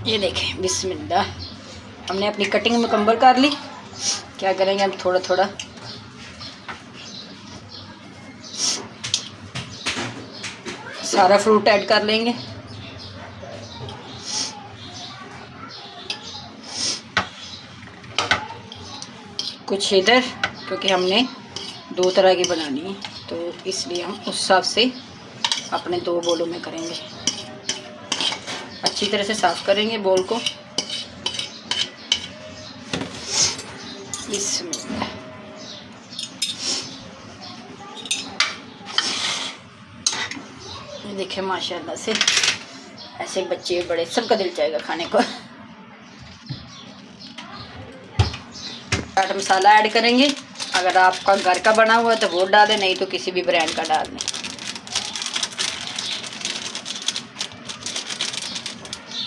ये देखें, बिस्मिल्लाह। हमने अपनी कटिंग मुकम्मल कर ली। क्या करेंगे अब, थोड़ा थोड़ा सारा फ्रूट ऐड कर लेंगे। कुछ इधर, क्योंकि हमने 2 तरह की बनानी है तो इसलिए हम उस हिसाब से अपने 2 बोलों में करेंगे। अच्छी तरह से साफ़ करेंगे बोल को। बिस्मिल्लाह। देखें माशाल्लाह से ऐसे बच्चे बड़े सबका दिल चाहेगा खाने को। चाट मसाला ऐड करेंगे। अगर आपका घर का बना हुआ है तो वो डालें, नहीं तो किसी भी ब्रांड का डाल लें।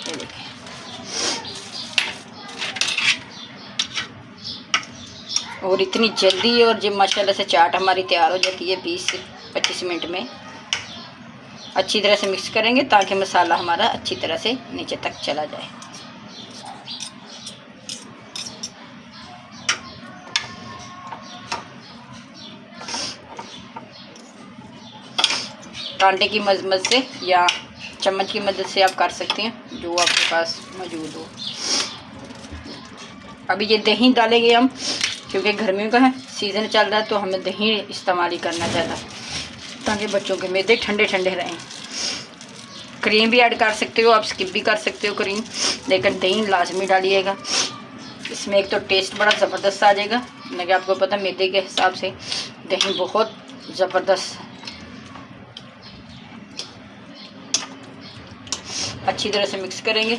ये देखें, और इतनी जल्दी और जब माशाल्लाह से चाट हमारी तैयार हो जाती है 20 से 25 मिनट में। अच्छी तरह से मिक्स करेंगे ताकि मसाला हमारा अच्छी तरह से नीचे तक चला जाए। कांटे की मदद से या चम्मच की मदद से आप कर सकते हैं, जो आपके पास मौजूद हो। अभी ये दही डालेंगे हम, क्योंकि गर्मियों का है सीज़न चल रहा है तो हमें दही इस्तेमाल ही करना ज़्यादा, ताकि बच्चों के मैदे ठंडे ठंडे रहें। क्रीम भी ऐड कर सकते हो, आप स्किप भी कर सकते हो क्रीम, लेकिन दही लाजमी डालिएगा। इसमें एक तो टेस्ट बड़ा ज़बरदस्त आ जाएगा, लेकिन आपको पता मैदे के हिसाब से दही बहुत ज़बरदस्त। अच्छी तरह से मिक्स करेंगे।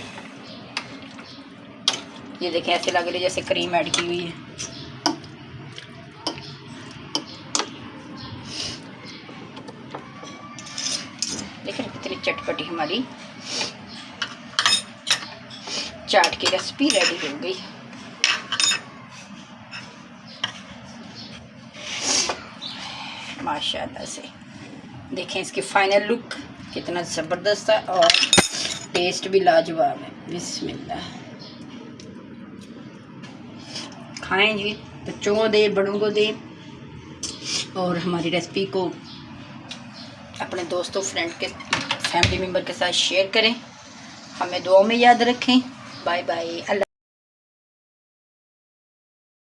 ये देखें, ऐसे लग रही है जैसे क्रीम ऐड की हुई है। देखें कितनी चटपटी हमारी चाट की रेसिपी रेडी हो गई। माशाल्लाह से देखें इसकी फाइनल लुक कितना ज़बरदस्त है और टेस्ट भी लाजवाब है। बिस्मिल्लाह। खाएं जी, बच्चों को दे, बड़ों को दे, और हमारी रेसिपी को अपने दोस्तों, फ्रेंड के, फैमिली मेम्बर के साथ शेयर करें। हमें दुआ में याद रखें। Bye bye. अल्लाह।